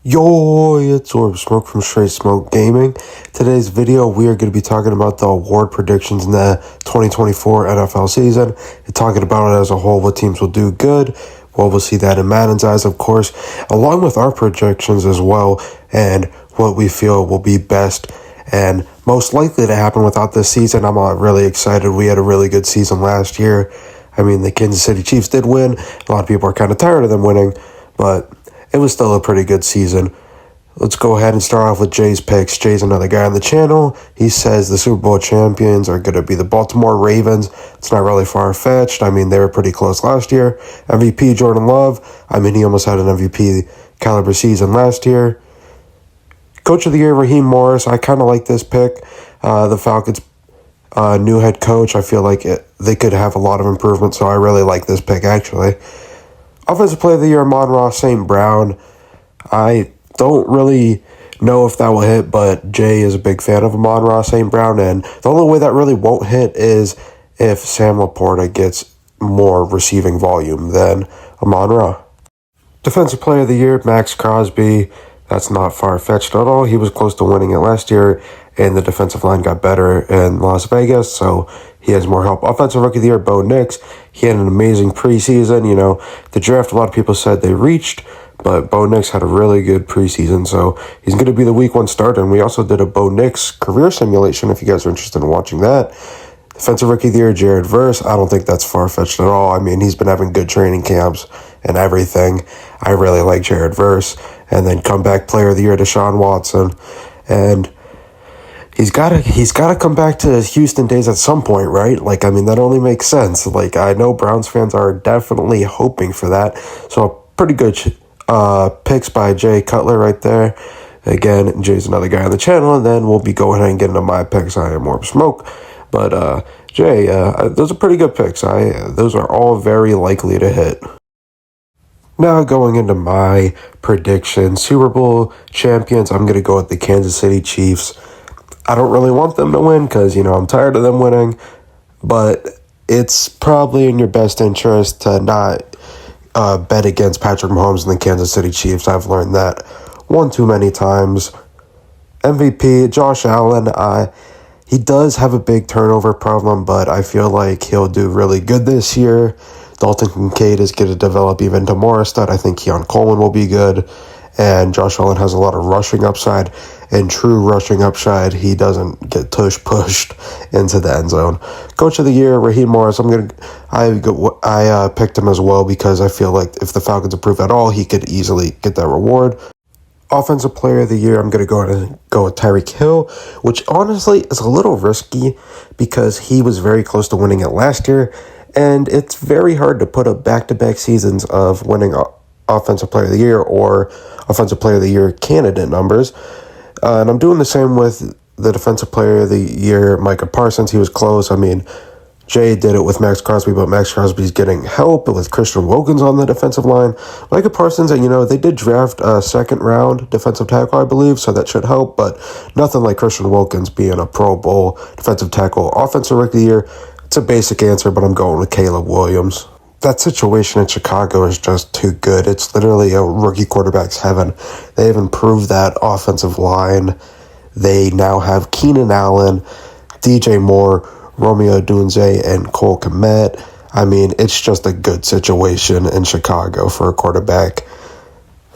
Yo, it's Orb Smoke from Straight Smoke Gaming. Today's video, we are going to be talking about the award predictions in the 2024 NFL season and talking about it as a whole, what teams will do good. Well, we'll see that in Madden's eyes, of course, along with our projections as well, and what we feel will be best and most likely to happen without this season. I'm really excited. We had a really good season last year. I mean, the Kansas City Chiefs did win. A lot of people are kind of tired of them winning, but it was still a pretty good season. Let's go ahead and start off with Jay's picks. Jay's another guy on the channel. He says the Super Bowl champions are going to be the Baltimore Ravens. It's not really far-fetched. I mean, they were pretty close last year. MVP Jordan Love. I mean, he almost had an MVP caliber season last year. Coach of the Year, Raheem Morris. I kind of like this pick. The Falcons' new head coach. I feel like they could have a lot of improvement, so I really like this pick, actually. Offensive Player of the Year, Amon-Ra St. Brown. I don't really know if that will hit, but Jay is a big fan of Amon-Ra St. Brown, and the only way that really won't hit is if Sam Laporta gets more receiving volume than Amon-Ra. Defensive Player of the Year, Max Crosby. That's not far-fetched at all. He was close to winning it last year, and the defensive line got better in Las Vegas, so he has more help. Offensive Rookie of the Year, Bo Nix. He had an amazing preseason. You know, the draft, a lot of people said they reached, but Bo Nix had a really good preseason, so he's going to be the week one starter. And we also did a Bo Nix career simulation, if you guys are interested in watching that. Defensive Rookie of the Year, Jared Verse. I don't think that's far-fetched at all. I mean, he's been having good training camps and everything. I really like Jared Verse. And then Comeback Player of the Year, Deshaun Watson. And he's got to come back to his Houston days at some point, right? Like, I mean, that only makes sense. Like, I know Browns fans are definitely hoping for that. So, pretty good picks by Jay Cutler right there. Again, Jay's another guy on the channel, and then we'll be going ahead and getting into my picks. I am Orb Smoke. But, Jay, those are pretty good picks. Those are all very likely to hit. Now going into my predictions, Super Bowl champions, I'm going to go with the Kansas City Chiefs. I don't really want them to win because, you know, I'm tired of them winning, but it's probably in your best interest to not bet against Patrick Mahomes and the Kansas City Chiefs. I've learned that one too many times. MVP, Josh Allen, he does have a big turnover problem, but I feel like he'll do really good this year. Dalton Kincaid is going to develop even to more stud. I think Keon Coleman will be good. And Josh Allen has a lot of rushing upside. And true rushing upside, he doesn't get pushed into the end zone. Coach of the Year, Raheem Morris. I picked him as well because I feel like if the Falcons improve at all, he could easily get that reward. Offensive Player of the Year, I'm going to go with Tyreek Hill, which honestly is a little risky because he was very close to winning it last year. And it's very hard to put up back-to-back seasons of winning Offensive Player of the Year or Offensive Player of the Year candidate numbers. And I'm doing the same with the Defensive Player of the Year, Micah Parsons. He was close. I mean, Jay did it with Max Crosby, but Max Crosby's getting help with Christian Wilkins on the defensive line. Micah Parsons, you know, they did draft a second-round defensive tackle, I believe, so that should help, but nothing like Christian Wilkins being a Pro Bowl defensive tackle. Offensive Rookie of the Year, it's a basic answer, but I'm going with Caleb Williams. That situation in Chicago is just too good. It's literally a rookie quarterback's heaven. They have improved that offensive line. They now have Keenan Allen, DJ Moore, Romeo Dunze, and Cole Kmet. I mean, it's just a good situation in Chicago for a quarterback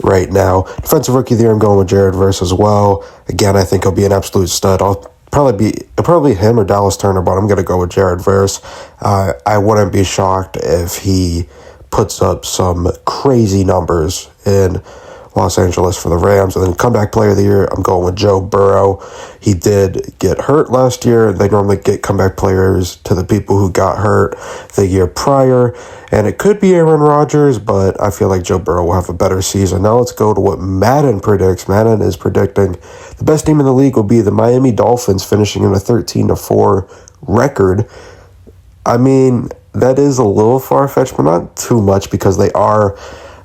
right now. Defensive Rookie of the Year, I'm going with Jared Verse as well. Again, I think he'll be an absolute stud. It'll probably him or Dallas Turner, but I'm going to go with Jared Verse. I wouldn't be shocked if he puts up some crazy numbers in Los Angeles for the Rams. And then Comeback Player of the Year, I'm going with Joe Burrow. He did get hurt last year. They normally get comeback players to the people who got hurt the year prior. And it could be Aaron Rodgers, but I feel like Joe Burrow will have a better season. Now let's go to what Madden predicts. Madden is predicting the best team in the league will be the Miami Dolphins, finishing in a 13-4 record. I mean, that is a little far-fetched, but not too much because they are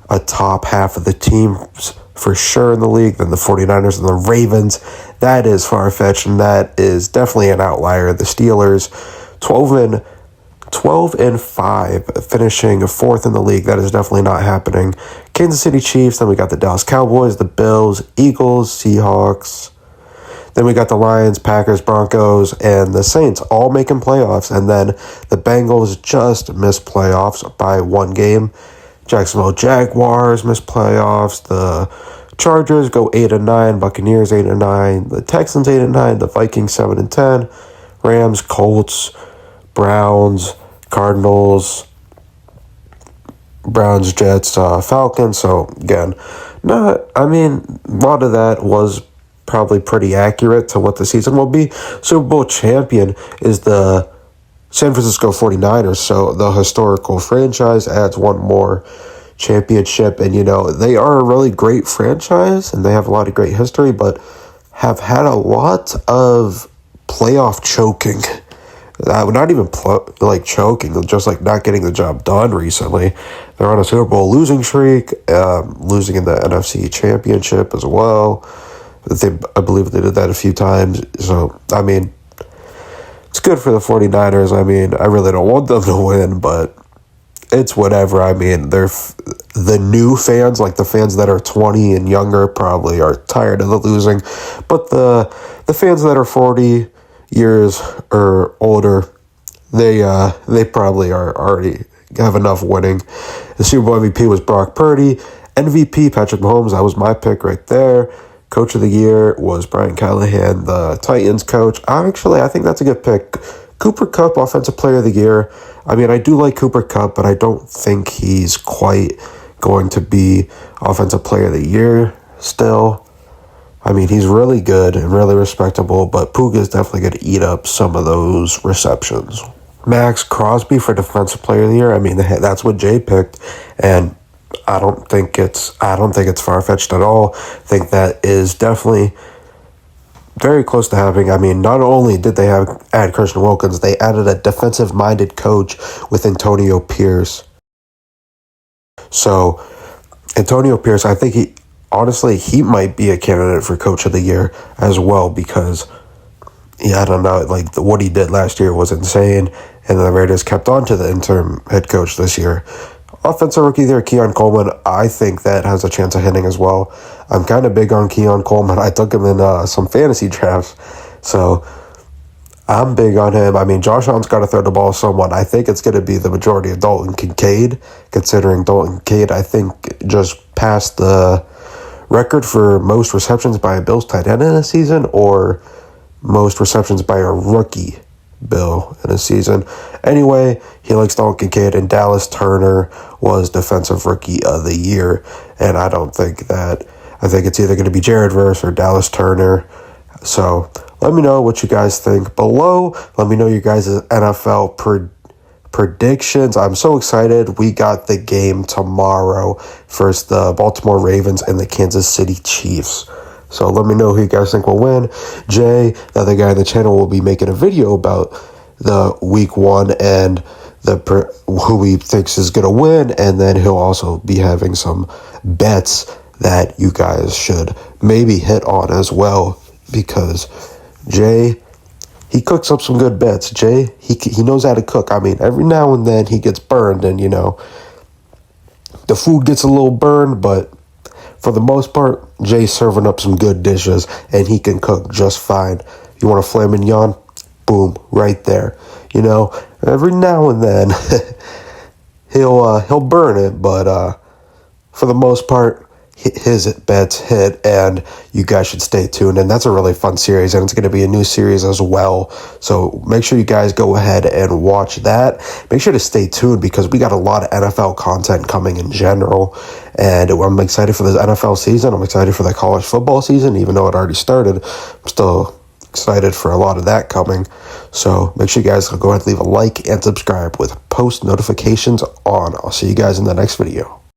a top half of the teams for sure in the league, then the 49ers and the Ravens. That is far-fetched, and that is definitely an outlier. The Steelers, 12-7 12-5, finishing fourth in the league. That is definitely not happening. Kansas City Chiefs, then we got the Dallas Cowboys, the Bills, Eagles, Seahawks. Then we got the Lions, Packers, Broncos, and the Saints all making playoffs. And then the Bengals just missed playoffs by one game. Jacksonville Jaguars missed playoffs. The Chargers go 8-9, Buccaneers 8-9, the Texans 8-9, the Vikings 7-10, Rams, Colts, Browns, Cardinals, Jets, Falcons. So again, a lot of that was probably pretty accurate to what the season will be. Super Bowl champion is the San Francisco 49ers. So the historical franchise adds one more championship, and they are a really great franchise and they have a lot of great history, but have had a lot of playoff choking. Not even choking, just like not getting the job done recently. They're on a Super Bowl losing streak, losing in the NFC Championship as well. I believe they did that a few times. So, it's good for the 49ers. I really don't want them to win, but it's whatever. They're the new fans, like the fans that are 20 and younger, probably are tired of the losing. But the fans that are 40 years or older, they probably are already have enough winning. The Super Bowl MVP was Brock Purdy. MVP, Patrick Mahomes, that was my pick right there. Coach of the year was Brian Callahan, the Titans coach. I think that's a good pick. Cooper Kupp, Offensive Player of the Year. I do like Cooper Kupp, but I don't think he's quite going to be Offensive Player of the Year still. He's really good and really respectable, but Puka is definitely going to eat up some of those receptions. Max Crosby for Defensive Player of the Year. That's what Jay picked, and I don't think it's far-fetched at all. I think that is definitely very close to having. Not only did they add Christian Wilkins, they added a defensive-minded coach with Antonio Pierce. So, Antonio Pierce, I think he might be a candidate for Coach of the Year as well, because, I don't know, what he did last year was insane, and the Raiders kept on to the interim head coach this year. Offensive Rookie there, Keon Coleman, I think that has a chance of hitting as well. I'm kind of big on Keon Coleman. I took him in some fantasy drafts, so I'm big on him. Josh Allen's got to throw the ball somewhat. I think it's going to be the majority of Dalton Kincaid, considering Dalton Kincaid, I think, just passed the record for most receptions by a Bills tight end in a season, or most receptions by a rookie Bill in a season. Anyway, he likes Dalton Kincaid, and Dallas Turner was Defensive Rookie of the Year. And I think it's either going to be Jared Verse or Dallas Turner. So let me know what you guys think below. Let me know your guys' NFL predictions. I'm so excited. We got the game tomorrow versus the Baltimore Ravens and the Kansas City Chiefs. So let me know who you guys think will win. Jay, the other guy on the channel, will be making a video about the week one and who he thinks is going to win. And then he'll also be having some bets that you guys should maybe hit on as well, because Jay, he cooks up some good bets. Jay, he knows how to cook. Every now and then he gets burned, and, the food gets a little burned, but for the most part, Jay's serving up some good dishes, and he can cook just fine. You want a filet mignon? Boom, right there. Every now and then he'll burn it, but for the most part, his bets hit, and you guys should stay tuned. And that's a really fun series, and it's going to be a new series as well. So make sure you guys go ahead and watch that. Make sure to stay tuned, because we got a lot of NFL content coming in general, and I'm excited for this NFL season. I'm excited for the college football season, even though it already started. I'm still excited for a lot of that coming. So make sure you guys go ahead and leave a like and subscribe with post notifications on. I'll see you guys in the next video.